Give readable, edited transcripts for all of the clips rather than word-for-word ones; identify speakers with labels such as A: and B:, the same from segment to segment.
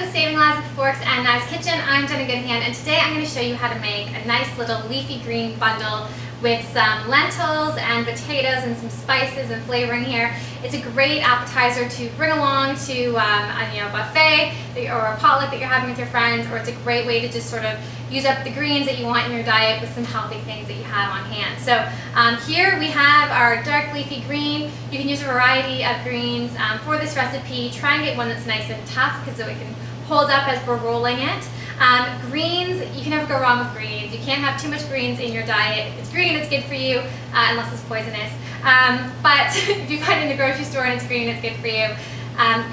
A: to Saving Lives with Forks and Knives Kitchen. I'm Jenna Goodhand, and today I'm going to show you how to make a nice little leafy green bundle with some lentils and potatoes and some spices and flavoring here. It's a great appetizer to bring along to a buffet or a potluck that you're having with your friends, or it's a great way to just sort of use up the greens that you want in your diet with some healthy things that you have on hand. So here we have our dark leafy green. You can use a variety of greens for this recipe. Try and get one that's nice and tough because so it can hold up as we're rolling it. Greens, you can never go wrong with greens. You can't have too much greens in your diet. If it's green, it's good for you, unless it's poisonous. But if you find it in the grocery store and it's green, it's good for you.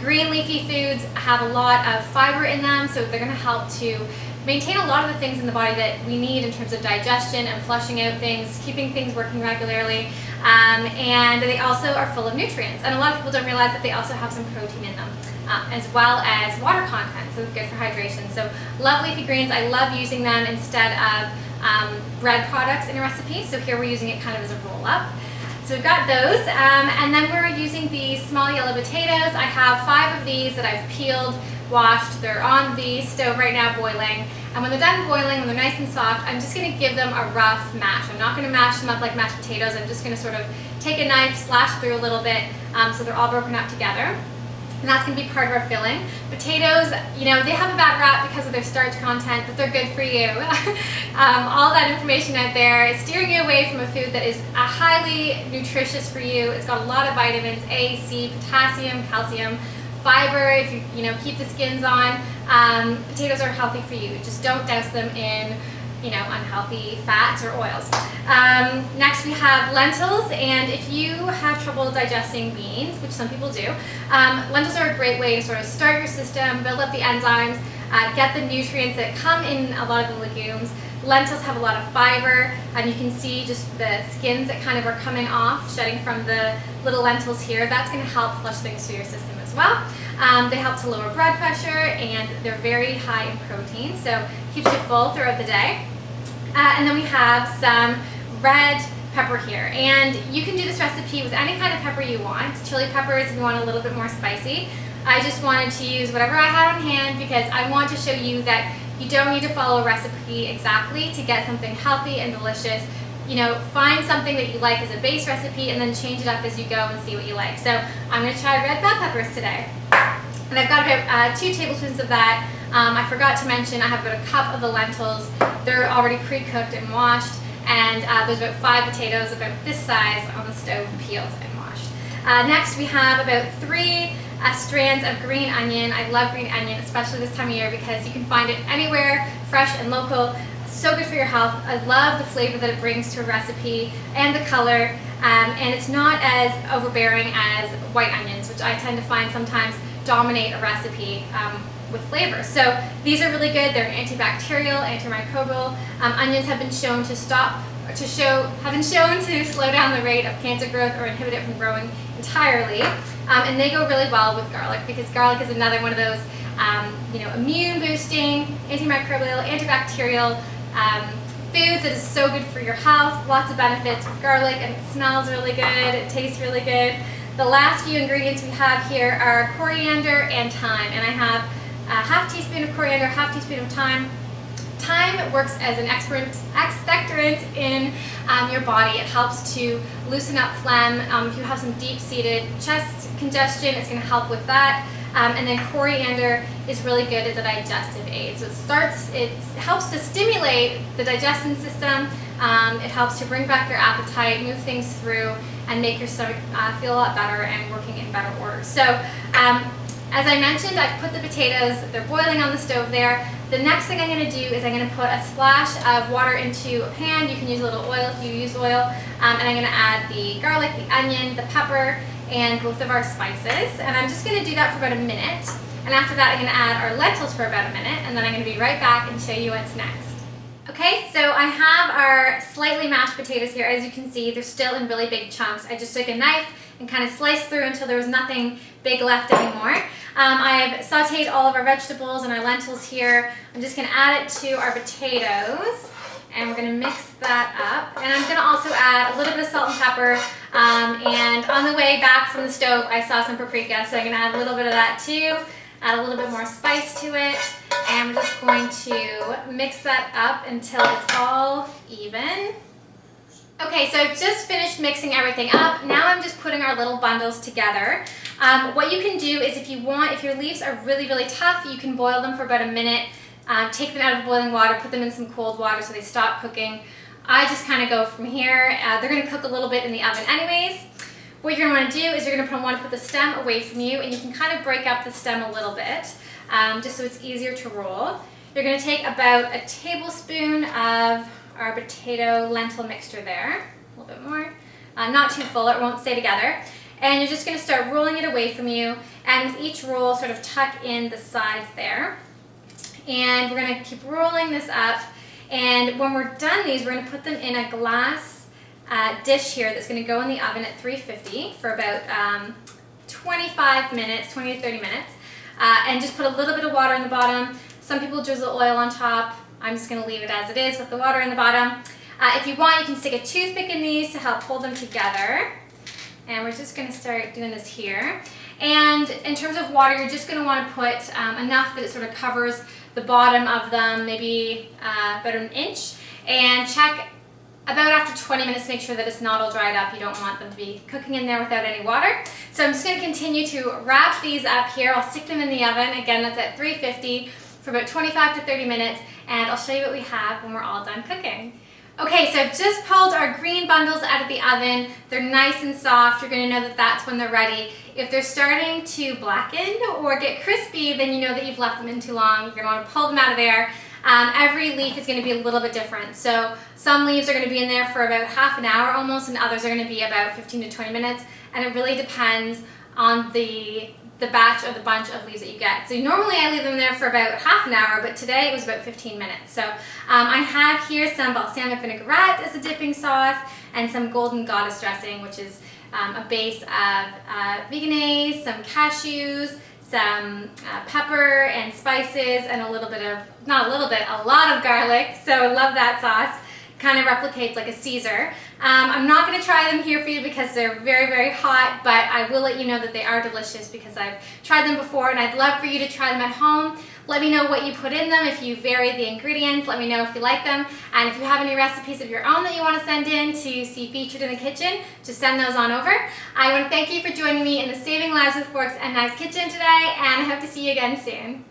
A: Green leafy foods have a lot of fiber in them, so they're going to help to maintain a lot of the things in the body that we need in terms of digestion and flushing out things, keeping things working regularly. And they also are full of nutrients. And a lot of people don't realize that they also have some protein in them, as well as water content, so good for hydration. So love leafy greens. I love using them instead of bread products in a recipe. So here we're using it kind of as a roll-up. So we've got those, and then we're using these small yellow potatoes. I have 5 of these that I've peeled, washed. They're on the stove right now boiling, and when they're done boiling, when they're nice and soft, I'm just going to give them a rough mash. I'm not going to mash them up like mashed potatoes. I'm just going to sort of take a knife, slash through a little bit so they're all broken up together. And that's going to be part of our filling. Potatoes, they have a bad rap because of their starch content, but they're good for you. All that information out there is steering you away from a food that is highly nutritious for you. It's got a lot of vitamins, A, C, potassium, calcium, fiber. If you keep the skins on, potatoes are healthy for you. Just don't douse them in unhealthy fats or oils. Next we have lentils, and if you have trouble digesting beans, which some people do, lentils are a great way to sort of start your system, build up the enzymes, get the nutrients that come in a lot of the legumes. Lentils have a lot of fiber, and you can see just the skins that kind of are coming off, shedding from the little lentils here. That's going to help flush things through your system as well. They help to lower blood pressure, and they're very high in protein, so keeps you full throughout the day. And then we have some red pepper here, and you can do this recipe with any kind of pepper you want. Chili peppers if you want a little bit more spicy. I just wanted to use whatever I had on hand because I want to show you that you don't need to follow a recipe exactly to get something healthy and delicious. Find something that you like as a base recipe and then change it up as you go and see what you like. So I'm going to try red bell peppers today. And I've got about 2 tablespoons of that. I forgot to mention I have about a cup of the lentils. They're already pre-cooked and washed. And there's about 5 potatoes about this size on the stove, peeled and washed. Next we have about 3 strands of green onion. I love green onion, especially this time of year, because you can find it anywhere, fresh and local. So good for your health. I love the flavor that it brings to a recipe and the color, and it's not as overbearing as white onions, which I tend to find sometimes dominate a recipe with flavor. So these are really good. They're antibacterial, antimicrobial. Onions have been shown to slow down the rate of cancer growth or inhibit it from growing entirely. And they go really well with garlic, because garlic is another one of those immune boosting, antimicrobial, antibacterial foods that is so good for your health. Lots of benefits with garlic, and it smells really good, it tastes really good. The last few ingredients we have here are coriander and thyme, and I have a half teaspoon of coriander, half teaspoon of thyme. Thyme works as an expectorant in your body. It helps to loosen up phlegm. If you have some deep-seated chest congestion, it's going to help with that. And then coriander is really good as a digestive aid. So it helps to stimulate the digestion system. It helps to bring back your appetite, move things through, and make your stomach feel a lot better and working in better order. So as I mentioned, I've put the potatoes, they're boiling on the stove there. The next thing I'm going to do is I'm going to put a splash of water into a pan. You can use a little oil if you use oil. And I'm going to add the garlic, the onion, the pepper, and both of our spices. And I'm just going to do that for about a minute. And after that, I'm going to add our lentils for about a minute. And then I'm going to be right back and show you what's next. Okay, so I have our slightly mashed potatoes here. As you can see, they're still in really big chunks. I just took a knife and kind of sliced through until there was nothing big left anymore. I've sauteed all of our vegetables and our lentils here. I'm just going to add it to our potatoes, and we're going to mix that up. And I'm going to also add a little bit of salt and pepper. And on the way back from the stove, I saw some paprika, so I'm going to add a little bit of that too. add a little bit more spice to it, and we're just going to mix that up until it's all even. Okay, so I've just finished mixing everything up. Now I'm just putting our little bundles together. What you can do is if you want, if your leaves are really, really tough, you can boil them for about a minute, take them out of boiling water, put them in some cold water so they stop cooking. I just kind of go from here. They're gonna cook a little bit in the oven anyways. What you're gonna wanna do is you're gonna want to put the stem away from you, and you can kind of break up the stem a little bit, just so it's easier to roll. You're gonna take about a tablespoon of our potato lentil mixture there, a little bit more, not too full, it won't stay together. And you're just going to start rolling it away from you, and with each roll sort of tuck in the sides there. And we're going to keep rolling this up, and when we're done these, we're going to put them in a glass dish here that's going to go in the oven at 350 for about 25 minutes, 20 to 30 minutes, and just put a little bit of water in the bottom. Some people drizzle oil on top. I'm just going to leave it as it is with the water in the bottom. If you want, you can stick a toothpick in these to help hold them together. And we're just going to start doing this here. And in terms of water, you're just going to want to put enough that it sort of covers the bottom of them, maybe about an inch. And check about after 20 minutes to make sure that it's not all dried up. You don't want them to be cooking in there without any water. So I'm just going to continue to wrap these up here. I'll stick them in the oven. Again, that's at 350 for about 25 to 30 minutes. And I'll show you what we have when we're all done cooking. Okay, so I've just pulled our green bundles out of the oven. They're nice and soft. You're gonna know that that's when they're ready. If they're starting to blacken or get crispy, then you know that you've left them in too long. You're gonna wanna pull them out of there. Every leaf is gonna be a little bit different. So some leaves are gonna be in there for about half an hour almost, and others are gonna be about 15 to 20 minutes. And it really depends on the batch or the bunch of leaves that you get. So normally I leave them there for about half an hour, but today it was about 15 minutes. So I have here some balsamic vinaigrette as a dipping sauce, and some golden goddess dressing, which is a base of veganase, some cashews, some pepper and spices, and a little bit of, not a little bit, a lot of garlic. So I love that sauce. Kind of replicates like a Caesar. I'm not going to try them here for you because they're very, very hot, but I will let you know that they are delicious because I've tried them before, and I'd love for you to try them at home. Let me know what you put in them, if you vary the ingredients. Let me know if you like them, and if you have any recipes of your own that you want to send in to see featured in the kitchen, just send those on over. I want to thank you for joining me in the Saving Lives with Forks and Knives kitchen today, and I hope to see you again soon.